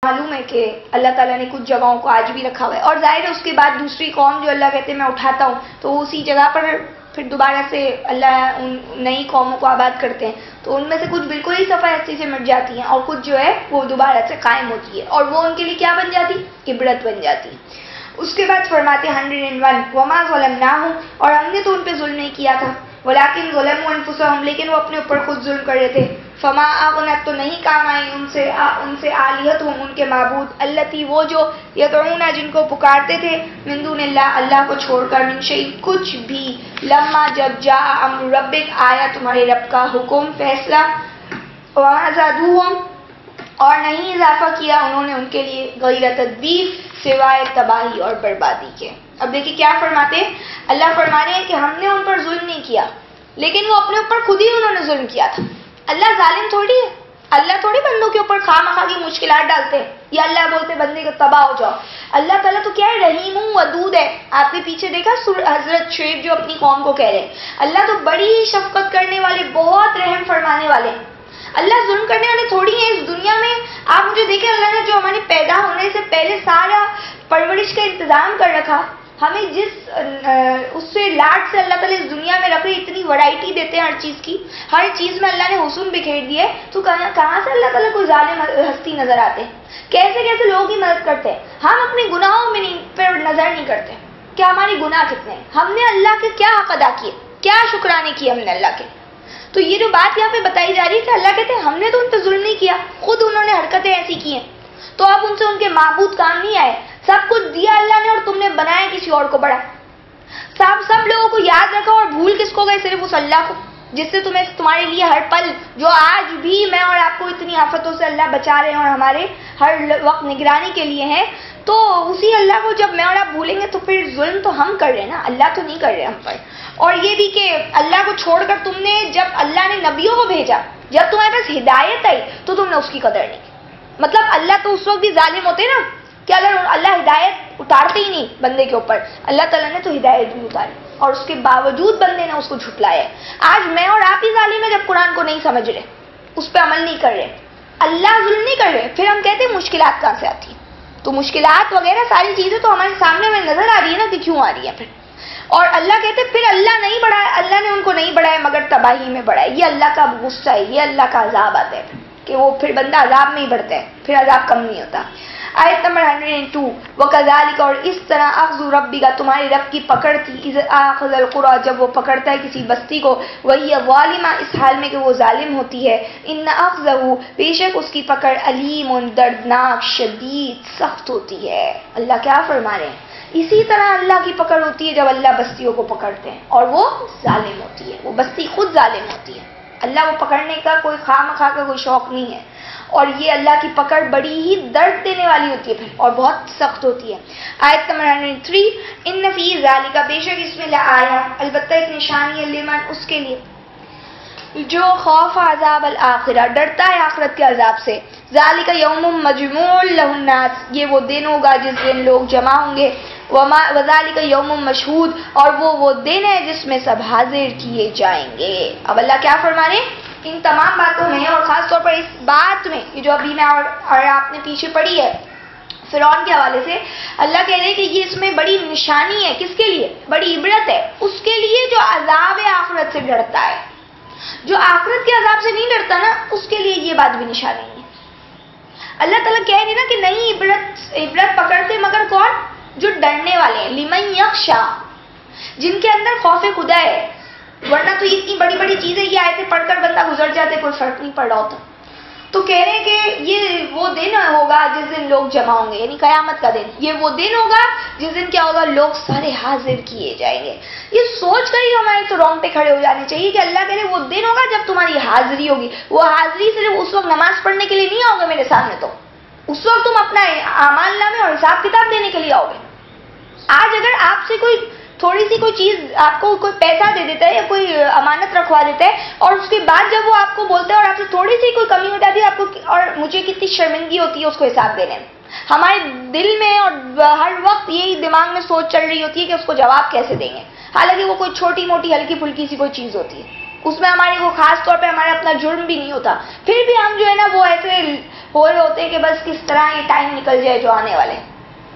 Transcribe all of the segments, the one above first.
معلوم ہے کہ اللہ تعالیٰ نے کچھ جگہوں کو آج بھی رکھا ہوا ہے، اور ظاہر ہے اس کے بعد دوسری قوم جو اللہ کہتے ہیں میں اٹھاتا ہوں تو اسی جگہ پر پھر دوبارہ سے اللہ ان نئی قوموں کو آباد کرتے ہیں، تو ان میں سے کچھ بالکل ہی صفحہ ہستی سے مٹ جاتی ہیں اور کچھ جو ہے وہ دوبارہ سے قائم ہوتی ہے، اور وہ ان کے لیے کیا بن جاتی؟ عبرت بن جاتی. اس کے بعد فرماتے 101 وما ظلمناہم، اور ہم نے تو ان پہ ظلم نہیں کیا تھا، ولیکن ظلموا انفسہم، لیکن وہ اپنے اوپر خود ظلم کر رہے تھے. فما اغنت، تو نہیں کام آئی ان سے آلیہتہم، ان کے معبود، التی وہ جو یدعون جن کو پکارتے تھے، من دون اللہ اللہ کو چھوڑ کر، من شیء کچھ بھی، لما جب جاء امر ربک آیا تمہارے رب کا حکم فیصلہ، وما زادوہم، اور نہیں اضافہ کیا انہوں نے ان کے لیے غیر تدبیر، سوائے تباہی اور بربادی کے. اب دیکھیں کیا فرماتے ہیں، اللہ فرما رہے ہیں کہ ہم نے ان پر ظلم نہیں کیا، لیکن وہ اپنے اوپر خود ہی انہوں نے ظلم کیا تھا. اللہ ظالم تھوڑی ہے، اللہ تھوڑی بندوں کے اوپر خواہ مخواہ کی مشکلات ڈالتے ہیں یا اللہ بولتے بندے کو تباہ ہو جاؤ. اللہ تعالیٰ تو کیا ہے، رحیم ودود ہے. آپ نے پیچھے دیکھا حضرت شعیب جو اپنی قوم کو کہہ رہے ہیں، اللہ تو بڑی شفقت کرنے والے، بہت رحم فرمانے والے ہیں. اللہ ظلم کرنے والے تھوڑی ہیں اس دنیا میں. آپ مجھے دیکھیں، اللہ نے جو ہمارے پیدا ہونے سے پہلے سارا پرورش کا انتظام کر رکھا، ہمیں جس اس سے لاڈ سے اللہ تعالیٰ اس دنیا میں رکھے، اتنی ویرائٹی دیتے ہیں ہر چیز کی، ہر چیز میں اللہ نے حسن بکھیر دیے، تو کہاں سے اللہ تعالیٰ کوئی ظالم ہستی نظر آتے ہیں؟ کیسے کیسے لوگوں کی مدد کرتے ہیں. ہم اپنے گناہوں میں پر نظر نہیں کرتے کہ ہمارے گناہ کتنے ہیں، ہم نے اللہ کے کیا حق ادا کیے، کیا شکرانے کیے ہم نے اللہ کے. تو یہ جو بات یہاں پہ بتائی جا رہی ہے کہ اللہ کہتے ہیں ہم نے تو ان پہ ظلم نہیں کیا، خود انہوں نے حرکتیں ایسی کی ہیں، تو اب ان سے ان کے معبود کام نہیں آئے. سب کچھ دیا اللہ نے اور تم نے بنایا کسی اور کو بڑا. سب لوگوں کو یاد رکھو اور بھول کس کو گئے؟ صرف اس اللہ کو، جس سے تمہارے لیے ہر پل، جو آج بھی میں اور آپ کو اتنی آفتوں سے اللہ بچا رہے ہیں اور ہمارے ہر وقت نگرانی کے لیے ہیں. تو اسی اللہ کو جب میں اور آپ بھولیں گے تو پھر ظلم تو ہم کر رہے ہیں نا، اللہ تو نہیں کر رہے ہم پر. اور یہ بھی کہ اللہ کو چھوڑ کر تم نے، جب اللہ نے نبیوں کو بھیجا، جب تمہارے پاس ہدایت آئی تو تم نے اس کی قدر نہیں کی. مطلب اللہ تو اس وقت بھی ظالم ہوتے نا کہ اگر اللہ ہدایت اتارتے ہی نہیں بندے کے اوپر، اللہ تعالیٰ نے تو ہدایت بھی اتاری اور اس کے باوجود بندے نے اس کو جھٹلایا. آج میں اور آپ ہی ظالم ہیں جب قرآن کو نہیں سمجھ رہے، اس پہ عمل نہیں کر رہے. اللہ ظلم نہیں کر رہے، پھر ہم کہتے ہیں مشکلات کہاں سے آتی ہیں. تو مشکلات وغیرہ ساری چیزیں تو ہمارے سامنے میں نظر آ رہی ہے نا کہ کیوں آ رہی ہے پھر. اور اللہ کہتے پھر اللہ نہیں بڑھایا، اللہ نے ان کو نہیں بڑھایا مگر تباہی میں بڑھایا. یہ اللہ کا غصہ ہے، یہ اللہ کا عذاب آتا ہے کہ وہ پھر بندہ عذاب میں ہی بڑھتا ہے، پھر عذاب کم نہیں ہوتا. آیت نمبر 102 وَكَذَلِكَ، اور اس طرح اخذ ربک، تمہارے رب کی پکڑ تھی، اذ اخذ القری، جب وہ پکڑتا ہے کسی بستی کو، وہی ظالمہ، اس حال میں کہ وہ ظالم ہوتی ہے، ان اخذہ، بے شک اس کی پکڑ، علیم، دردناک، شدید، سخت ہوتی ہے. اللہ کیا فرما رہے ہیں، اسی طرح اللہ کی پکڑ ہوتی ہے جب اللہ بستیوں کو پکڑتے ہیں اور وہ ظالم ہوتی ہے، وہ بستی خود ظالم ہوتی ہے. اللہ وہ پکڑنے کا کوئی خواہ مخواہ کا کوئی شوق نہیں ہے، اور یہ اللہ کی پکڑ بڑی ہی درد دینے والی ہوتی ہے پھر، اور بہت سخت ہوتی ہے. آیت نمبر 103 ان فی ذالک، بے شک اس میں لآیا، البتہ ایک نشانی ہے، لمن، اس کے لیے جو خوف عذاب الآخرہ، ڈرتا ہے آخرت کے عذاب سے. ذالک یوم مجموع لہ الناس، یہ وہ دن ہوگا جس دن لوگ جمع ہوں گے. وذالک یوم مشہود، اور وہ دن ہے جس میں سب حاضر کیے جائیں گے. اب اللہ کیا فرما رہے ہیں ان تمام باتوں میں، اور خاص طور پر اس بات میں جو ابھی میں اور آپ نے پیچھے پڑھی ہے فرعون کے حوالے سے، اللہ کہہ رہے ہیں کہ یہ اس میں بڑی نشانی ہے. کس کے لیے؟ بڑی عبرت ہے اس کے لیے جو عذاب آخرت سے ڈرتا ہے. جو آخرت کے عذاب سے نہیں ڈرتا نا، اس کے لیے یہ بات بھی نشانی ہے. اللہ تعالیٰ کہہ رہے نا کہ نہیں، عبرت پکڑتے مگر کون؟ جو ڈرنے والے ہیں. لمن یخشا، جن کے اندر خوف خدا ہے. ورنہ تو اتنی بڑی بڑی چیزیں یہ آیتیں پڑھ کر بندہ گزر جاتے، کوئی فرق نہیں پڑ رہا ہوتا. تو کہہ رہے ہیں کہ یہ وہ دن ہوگا جس دن لوگ جمع ہوں گے، یعنی قیامت کا دن. یہ وہ دن ہوگا جس دن کیا ہوگا، لوگ سارے حاضر کیے جائیں گے. یہ سوچ کر ہی ہمارے تو رونگٹے کھڑے ہو جانے چاہیے کہ اللہ کہہ رہے وہ دن ہوگا جب تمہاری حاضری ہوگی. وہ حاضری صرف اس وقت نماز پڑھنے کے لیے نہیں آؤ گے میرے سامنے، تو اس وقت تم اپنا اعمال نامے اور حساب کتاب دینے کے لیے آؤ گے. آج اگر آپ سے کوئی تھوڑی سی کوئی چیز، آپ کو کوئی پیسہ دے دیتا ہے یا کوئی امانت رکھوا دیتا ہے، اور اس کے بعد جب وہ آپ کو بولتا ہے اور آپ سے تھوڑی سی کوئی کمی ہو جاتی ہے آپ کو، اور مجھے کتنی شرمندگی ہوتی ہے اس کو حساب دینے میں. ہمارے دل میں اور ہر وقت یہی دماغ میں سوچ چل رہی ہوتی ہے کہ اس کو جواب کیسے دیں گے، حالانکہ وہ کوئی چھوٹی موٹی ہلکی پھلکی سی کوئی چیز ہوتی ہے. اس میں ہمارے کو خاص طور پہ ہمارا اپنا جرم بھی نہیں ہوتا، پھر بھی ہم جو ہے نا وہ ایسے ہو رہے ہوتے ہیں کہ بس کس طرح یہ ٹائم نکل جائے جو آنے والے،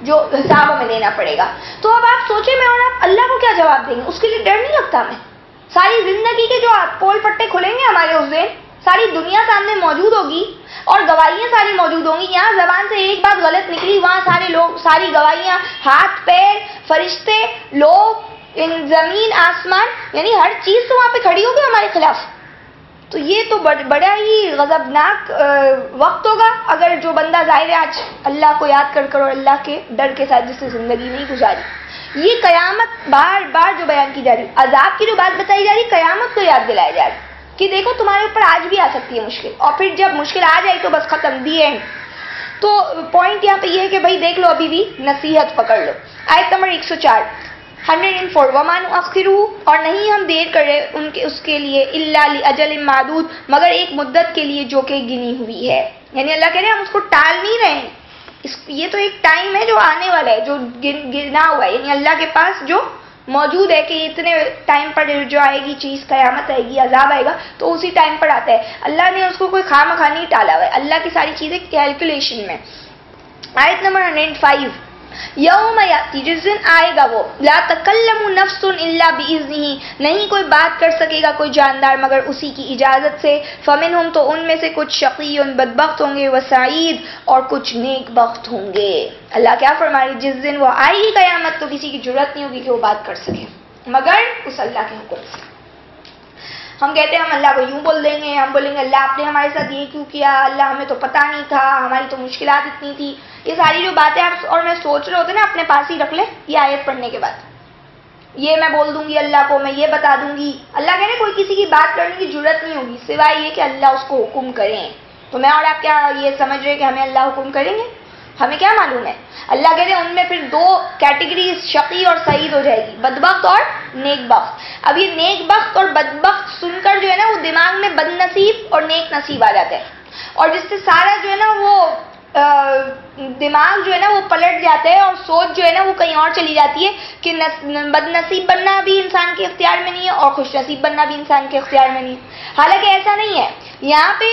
جو حساب ہمیں دینا پڑے گا. تو اب آپ سوچیں میں اور آپ اللہ کو کیا جواب دیں گے؟ اس کے لیے ڈر نہیں لگتا ہمیں؟ ساری زندگی کے جو پول پٹے کھلیں گے ہمارے اس دن، ساری دنیا سامنے موجود ہوگی اور گواہیاں ساری موجود ہوں گی. یہاں زبان سے ایک بات غلط نکلی، وہاں سارے لوگ، ساری گواہیاں، ہاتھ پیر، فرشتے، لوگ، زمین آسمان، یعنی ہر چیز تو وہاں پہ کھڑی ہوگی ہمارے خلاف. تو یہ تو بڑا ہی غضبناک وقت ہوگا اگر جو بندہ ظاہر آج اللہ کو یاد کر کر اور اللہ کے ڈر کے ساتھ جس نے زندگی نہیں گزاری. یہ قیامت بار بار جو بیان کی جا رہی، عذاب کی جو بات بتائی جا رہی، قیامت کو یاد دلایا جا رہا ہے کہ دیکھو تمہارے اوپر آج بھی آ سکتی ہے مشکل، اور پھر جب مشکل آ جائے تو بس ختم دی اینڈ. تو پوائنٹ یہاں پہ یہ ہے کہ بھائی دیکھ لو، ابھی بھی نصیحت پکڑ لو. آیت نمبر 104 104 وَمَا نُؤَخِّرُهُ، اور نہیں ہم دیر کر رہے اس کے لیے، إِلَّا لِأَجَلٍ مَّعْدُودٍ، مگر ایک مدت کے لیے جو کہ گنی ہوئی ہے. یعنی اللہ کہہ رہے ہیں ہم اس کو ٹال نہیں رہے ہیں، یہ تو ایک ٹائم ہے جو آنے والا ہے، جو گنا ہوا ہے، یعنی اللہ کے پاس جو موجود ہے کہ اتنے ٹائم پر جو آئے گی چیز، قیامت آئے گی، عذاب آئے گا، تو اسی ٹائم پر آتا ہے. اللہ نے اس کو کوئی خواہ مخواہ نہیں ٹالا ہوا ہے، اللہ کی ساری چیزیں کیلکولیشن میں. آیت نمبر 105 یوم یاتی، جس دن آئے گا وہ، لا تکلم نفس الا باذنہ، نہیں کوئی بات کر سکے گا کوئی جاندار مگر اسی کی اجازت سے. فمنہم، تو ان میں سے کچھ شقی بدبخت ہوں گے، وسعید، اور کچھ نیک بخت ہوں گے. اللہ کیا فرما رہی؟ جس دن وہ آئے گی قیامت تو کسی کی جرات نہیں ہوگی کہ وہ بات کر سکے مگر اس اللہ کے حکم سے. ہم کہتے ہیں ہم اللہ کو یوں بول دیں گے، ہم بولیں گے اللہ آپ نے ہمارے ساتھ یہ کیوں کیا، اللہ ہمیں تو پتہ نہیں تھا، ہماری تو مشکلات اتنی تھی. یہ ساری جو باتیں آپ اور میں سوچ رہے ہوتے ہیں نا، اپنے پاس ہی رکھ لیں یہ آیت پڑھنے کے بعد. یہ میں بول دوں گی اللہ کو، میں یہ بتا دوں گی. اللہ کہہ رہے کوئی کسی کی بات کرنے کی ضرورت نہیں ہوگی سوائے یہ کہ اللہ اس کو حکم کریں. تو میں اور آپ کیا یہ سمجھ رہے کہ ہمیں اللہ حکم کریں گے؟ ہمیں کیا معلوم ہے؟ اللہ کہہ رہے ان میں پھر دو کیٹیگریز شقی اور سعید ہو جائے گی، بدبخت اور نیک بخت. اب یہ نیک بخت اور بدبخت سن کر جو ہے نا وہ دماغ میں بد نصیب اور نیک نصیب آ جاتا ہے، اور جس سے سارا جو ہے نا وہ دماغ جو ہے نا وہ پلٹ جاتا ہے اور سوچ جو ہے نا وہ کہیں اور چلی جاتی ہے کہ بد نصیب بننا بھی انسان کے اختیار میں نہیں ہے اور خوش نصیب بننا بھی انسان کے اختیار میں نہیں ہے. حالانکہ ایسا نہیں ہے. یہاں پہ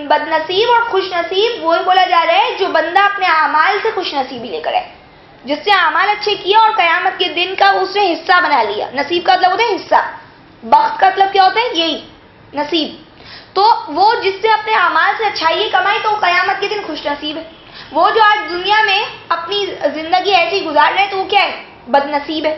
بد نصیب اور خوش نصیب وہی بولا جا رہا ہے جو بندہ اپنے اعمال سے خوش نصیبی لے کر ہے، جس نے اعمال اچھے کیا اور قیامت کے دن کا اس نے حصہ بنا لیا. نصیب کا مطلب ہوتا ہے حصہ، بخت کا مطلب کیا ہوتا ہے؟ یہی نصیب. تو وہ جس سے اپنے اعمال سے اچھائی کمائی تو قیامت کے دن خوش نصیب ہے. وہ جو آج دنیا میں اپنی زندگی ایسی گزار رہے ہیں تو وہ کیا ہے؟ بد نصیب ہے.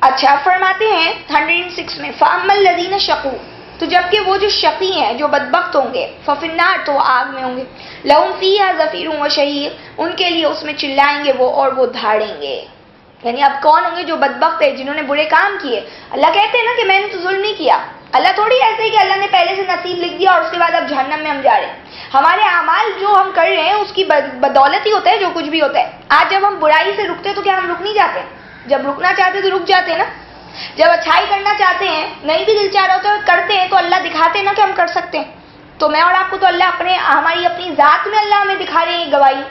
اچھا فرماتے ہیں 106 میں فَأَمَّا الَّذِينَ شَقُوا، تو جبکہ وہ جو شقی ہیں، جو بدبخت ہوں گے، فَفِي النَّارِ، تو آگ میں ہوں گے، لَهُمْ فِيهَا زَفِيرٌ وَشَهِيقٌ، ان کے لیے اس میں چلائیں گے وہ اور وہ دھاڑیں گے. یعنی اب کون ہوں گے؟ جو بدبخت ہے، جنہوں نے برے کام کیے. اللہ کہتے ہیں نا کہ میں نے تو ظلم نہیں کیا. اللہ تھوڑی ایسے ہی کہ اللہ نے پہلے سے نصیب لکھ دیا اور اس کے بعد اب جہنم میں ہم جا رہے ہیں. ہمارے اعمال جو ہم کر رہے ہیں اس کی بدولت ہی ہوتا ہے جو کچھ بھی ہوتا ہے. آج جب ہم برائی سے رکتے تو کیا ہم رک نہیں جاتے؟ جب رکنا چاہتے تو رک جاتے نا. جب اچھائی کرنا چاہتے ہیں، نہیں بھی دل چاہ رہا ہوتا ہے، کرتے ہیں تو اللہ دکھاتے ہیں نا کہ ہم کر سکتے ہیں. تو میں اور آپ کو تو اللہ ہماری اپنی ذات میں اللہ ہمیں دکھا رہے ہیں، گواہی،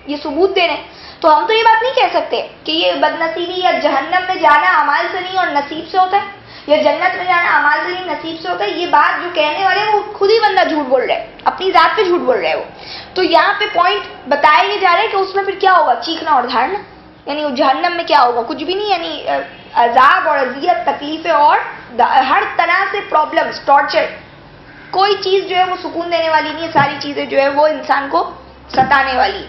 یہ ثبوت دے رہے ہیں. تو ہم تو یہ بات نہیں کہہ سکتے کہ یہ بد نصیبی یا جہنم میں جانا اعمال سے نہیں اور نصیب سے ہوتا ہے، یا جنت میں جانا اعمال سے نہیں نصیب سے ہوتا ہے. یہ بات جو کہنے والے ہیں وہ خود ہی بندہ جھوٹ بول رہا ہے، اپنی ذات پہ جھوٹ بول رہا ہے وہ. تو یہاں پہ پوائنٹ بتایا یہ جا رہا ہے کہ اس میں پھر کیا ہوگا؟ چیخنا اور دھاڑنا. یعنی جہنم میں کیا ہوگا؟ کچھ بھی نہیں. یعنی عذاب اور اذیت، تکلیفیں اور ہر طرح سے پرابلمز، ٹارچر. کوئی چیز جو ہے وہ سکون دینے والی نہیں ہے، ساری چیزیں جو ہے وہ انسان کو ستانے والی.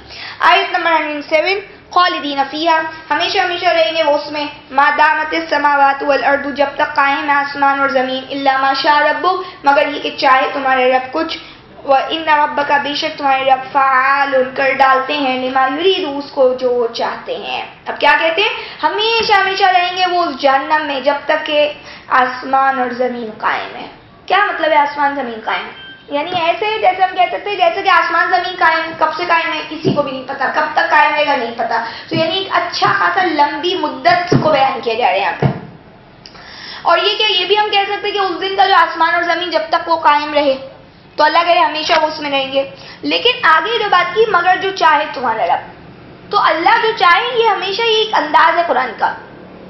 آیت نمبر 107 خالدین فیہا، ہمیشہ ہمیشہ رہیں گے وہ اس میں. ما دامت السماوات والارض، جب تک قائم ہے آسمان اور زمین. الا ما شاء ربک، مگر یہ کہ چاہے تمہارے رب کچھ. وَإِنَّ رَبَّكَ، بے شک تمہارے رب فعال کر ڈالتے ہیں لما یرید، اس کو جو وہ چاہتے ہیں. اب کیا کہتے ہیں؟ ہمیشہ ہمیشہ رہیں گے وہ اس جہنم میں جب تک کہ آسمان اور زمین قائم ہے. کیا مطلب ہے آسمان زمین قائم ہے؟ یعنی ایسے جیسے ہم کہہ سکتے ہیں جیسے کہ آسمان زمین قائم، کب سے قائم ہے کسی کو بھی نہیں پتا، کب تک قائم رہے گا نہیں پتا. تو یعنی ایک اچھا خاصا لمبی مدت کو بیان کیا جا رہا ہے یہاں پہ. اور یہ کہ یہ بھی ہم کہہ سکتے ہیں کہ اس دن کا جو آسمان اور زمین جب تک وہ قائم رہے تو اللہ کہہ رہے ہمیشہ وہ اس میں رہیں گے. لیکن آگے جو بات کی مگر جو چاہے تمہارا رب، تو اللہ جو چاہے یہ ہمیشہ یہ ایک انداز ہے قرآن کا.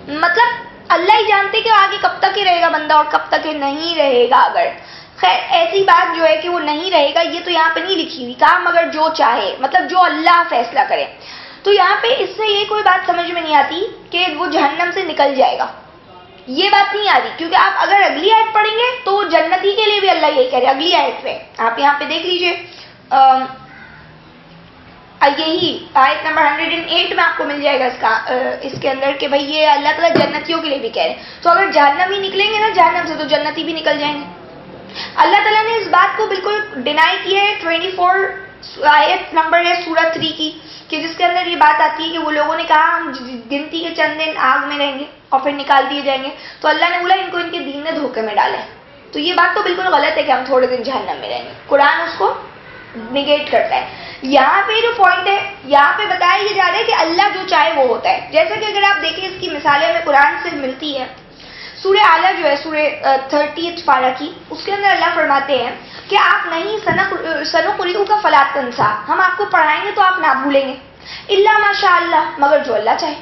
مطلب اللہ ہی جانتے کہ آگے کب تک ہی رہے گا بندہ اور کب تک ہی نہیں رہے گا. اگر خیر ایسی بات جو ہے کہ وہ نہیں رہے گا یہ تو یہاں پہ نہیں لکھی ہوئی، کہا مگر جو چاہے، مطلب جو اللہ فیصلہ کرے. تو یہاں پہ اس سے یہ کوئی بات سمجھ میں نہیں آتی کہ وہ جہنم سے نکل جائے گا، یہ بات نہیں آ رہی. کیونکہ آپ اگر اگلی آیت پڑھیں گے تو جنتی کے لیے بھی اللہ یہی کہہ رہے. اگلی آیت پہ آپ یہاں پہ دیکھ لیجئے، یہی آیت نمبر 108 میں آپ کو مل جائے گا اس کے اندر کہ بھئی یہ اللہ تعالیٰ جنتیوں کے لیے بھی کہہ رہے ہیں. تو اگر جہنمی نکلیں گے نا جہنم سے تو جنتی بھی نکل جائیں گے. اللہ تعالیٰ نے اس بات کو بالکل ڈینائی کی ہے. 24 آیت نمبر ہے سورہ 3 کی، کہ جس کے اندر یہ بات آتی ہے کہ وہ لوگوں نے کہا ہم گنتی کے چند دن آگ میں رہیں گے اور پھر نکال دیے جائیں گے. تو اللہ نے بولا ان کو ان کے دین نے دھوکے میں ڈالا ہے. تو یہ بات تو بالکل غلط ہے کہ ہم تھوڑے دن جہنم میں رہیں گے. قرآن اس کو نگیٹ کرتا ہے. یہاں پہ جو پوائنٹ ہے یہاں پہ بتایا یہ جا رہا ہے کہ اللہ جو چاہے وہ ہوتا ہے. جیسا کہ اگر آپ دیکھیں اس کی مثالیں ہمیں قرآن سے ملتی ہے. سورہ اعلیٰ جو ہے سورہ 30 پارہ کی، اس کے اندر اللہ فرماتے ہیں کہ آپ نہیں سنقرئک فلا تنسیٰ، ہم آپ کو پڑھائیں گے تو آپ نہ بھولیں گے، الا ماشاء اللہ، مگر جو اللہ چاہے.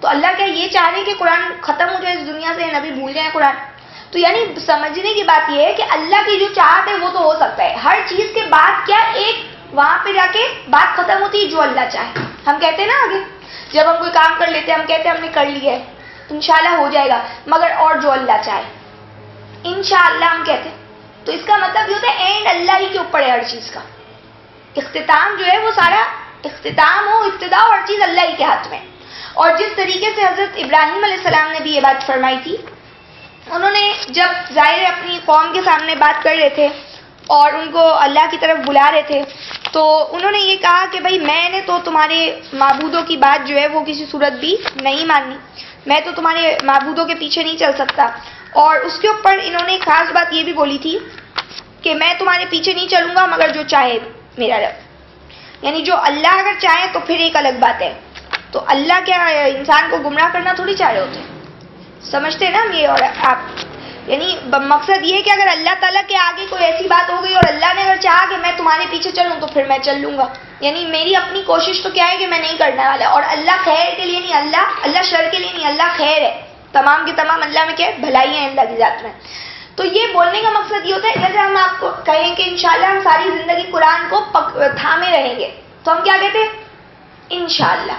تو اللہ کیا یہ چاہ رہے کہ قرآن ختم ہو جائے اس دنیا سے، نبی بھول جائیں قرآن؟ تو یعنی سمجھنے کی بات یہ ہے کہ اللہ کی جو چاہت ہے وہ تو ہو سکتا ہے. ہر چیز کے بعد کیا ایک وہاں پہ جا کے بات ختم ہوتی ہے جو اللہ چاہے. ہم کہتے ہیں نا آگے جب ہم کوئی کام کر لیتے ہیں ہم کہتے ہیں ہم نے کر لیا ہے، انشاءاللہ ہو جائے گا، مگر اور جو اللہ چاہے انشاءاللہ ہم کہتے ہیں. تو اس کا مطلب یہ ہوتا ہے اینڈ اللہ ہی کے اوپر ہے ہر چیز کا. اختتام جو ہے وہ سارا اختتام ہو ابتدا ہر چیز اللہ ہی کے ہاتھ میں. اور جس طریقے سے حضرت ابراہیم علیہ السلام نے بھی یہ بات فرمائی تھی، انہوں نے جب ظاہر اپنی قوم کے سامنے بات کر رہے تھے اور ان کو اللہ کی طرف بلا رہے تھے، تو انہوں نے یہ کہا کہ بھائی میں نے تو تمہارے معبودوں کی بات جو ہے وہ کسی صورت بھی نہیں ماننی، میں تو تمہارے معبودوں کے پیچھے نہیں چل سکتا. اور اس کے اوپر انہوں نے خاص بات یہ بھی بولی تھی کہ میں تمہارے پیچھے نہیں چلوں گا مگر جو چاہے میرا رب. یعنی جو اللہ اگر چاہے تو پھر ایک الگ بات ہے. تو اللہ کیا انسان کو گمراہ کرنا تھوڑی چاہ رہے ہوتے ہیں، سمجھتے ہیں نا ہم یہ. اور آپ یعنی مقصد یہ ہے کہ اگر اللہ تعالیٰ کے آگے کوئی ایسی بات ہو گئی اور اللہ نے اگر چاہا کہ میں تمہارے پیچھے چلوں تو پھر میں چل لوں گا. یعنی میری اپنی کوشش تو کیا ہے کہ میں نہیں کرنے والا. اور اللہ خیر کے لیے نہیں، اللہ شر کے لیے نہیں، اللہ خیر ہے. تمام کے تمام اللہ میں کیا ہے؟ بھلائی ہے اللہ کی ذات میں. تو یہ بولنے کا مقصد یہ ہوتا ہے جیسے ہم آپ کو کہیں کہ انشاءاللہ ہم ساری زندگی قرآن کو تھامے رہیں گے تو ہم کیا کہتے ہیں؟ انشاءاللہ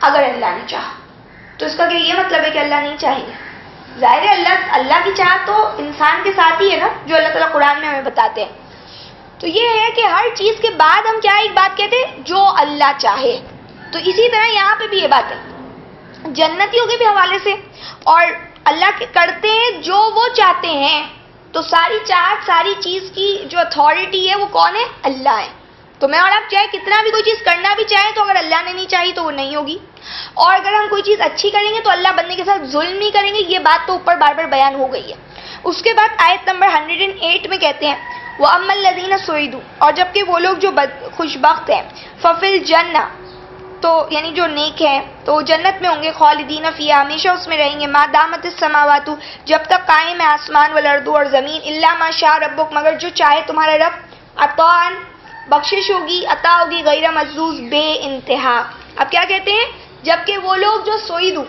اگر اللہ نے چاہا. تو اس کا کہ یہ مطلب ہے کہ اللہ نہیں چاہیں گے؟ ظاہر ہے اللہ کی چاہت تو انسان کے ساتھ ہی ہے نا، جو اللہ تعالیٰ قرآن میں ہمیں بتاتے ہیں. تو یہ ہے کہ ہر چیز کے بعد ہم کیا ایک بات کہتے ہیں؟ جو اللہ چاہے. تو اسی طرح یہاں پہ بھی یہ بات ہے جنتیوں کے بھی حوالے سے. اور اللہ کرتے ہیں جو وہ چاہتے ہیں. تو ساری چاہت ساری چیز کی جو اتھارٹی ہے وہ کون ہے؟ اللہ ہے. تو میں اور آپ چاہے کتنا بھی کوئی چیز کرنا بھی چاہیں تو اگر اللہ نے نہیں چاہی تو وہ نہیں ہوگی. اور اگر ہم کوئی چیز اچھی کریں گے تو اللہ بندے کے ساتھ ظلم نہیں کریں گے. یہ بات تو اوپر بار بار بیان ہو گئی ہے. اس کے بعد آیت نمبر 108 میں کہتے ہیں وَأَمَّا الَّذِينَ سُعِدُوا، اور جبکہ وہ لوگ جو خوشبخت ہیں، فَفِي الْجَنَّةِ، تو یعنی جو نیک ہیں تو جنت میں ہوں گے، خالدین فیہا، ہمیشہ اس میں رہیں گے، ما دامت السماوات، جب تک قائم ہے آسمان، والارض، اور زمین، الا ما شاء ربک، مگر جو چاہے تمہارا رب، عطاءً، بخشش ہوگی، عطا ہوگی، غیر مجذوذ، بے انتہا. اب کیا کہتے ہیں؟ جبکہ وہ لوگ جو سعیدو،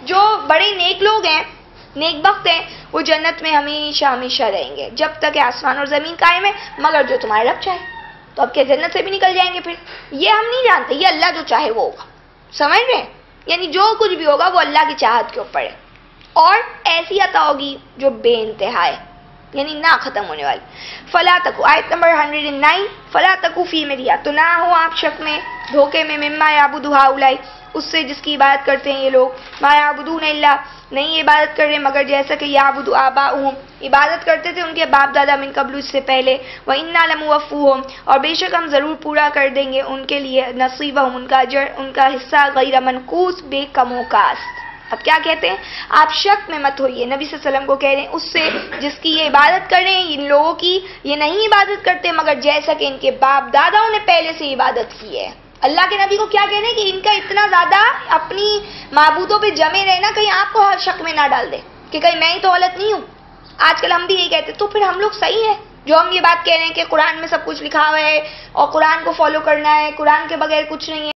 جو بڑے نیک لوگ ہیں، نیک بخت ہیں، وہ جنت میں ہمیشہ ہمیشہ رہیں گے جب تک آسمان اور زمین قائم ہے، مگر جو تمہارا رب چاہے. تو اب کیا جنت سے بھی نکل جائیں گے پھر؟ یہ ہم نہیں جانتے، یہ اللہ جو چاہے وہ ہوگا. سمجھ رہے ہیں؟ یعنی جو کچھ بھی ہوگا وہ اللہ کی چاہت کے اوپر ہے. اور ایسی عطا ہوگی جو بے انتہا ہے، یعنی نہ ختم ہونے والی. فلا تکو، آیت نمبر 109، فلا تکو فی مریا، تو نہ ہو آپ شک میں، دھوکے میں، مما یعبد ہؤلاء، اس سے جس کی عبادت کرتے ہیں یہ لوگ، ما یعبدون الا، نہیں عبادت کر رہے مگر جیسا کہ یعبد آباؤہم، عبادت کرتے تھے ان کے باپ دادا من قبل، اس سے پہلے، وَإِنَّا لَمُوَفُّوهُمْ، اور بے شک ہم ضرور پورا کر دیں گے ان کے لیے، نصیبہم، ان کا اجر، ان کا حصہ، غیر منقوص، بے کم و کاست. اب کیا کہتے ہیں؟ آپ شک میں مت ہوئیے، نبی صلی اللہ علیہ وسلم کو کہہ رہے ہیں اس سے جس کی یہ عبادت کر رہے ہیں، ان لوگوں کی یہ نہیں عبادت کرتے مگر جیسا کہ ان کے باپ داداؤں نے پہلے سے عبادت کی ہے. اللہ کے نبی کو کیا کہہ رہے ہیں کہ ان کا اتنا زیادہ اپنی معبودوں پہ جمے رہنا کہیں آپ کو ہر شک میں نہ ڈال دے کہ کہیں میں ہی تو غلط نہیں ہوں. آج کل ہم بھی یہی کہتے ہیں. تو پھر ہم لوگ صحیح ہیں جو ہم یہ بات کہہ رہے ہیں کہ قرآن میں سب کچھ لکھا ہوا ہے اور قرآن کو فالو کرنا ہے، قرآن کے بغیر کچھ نہیں ہے.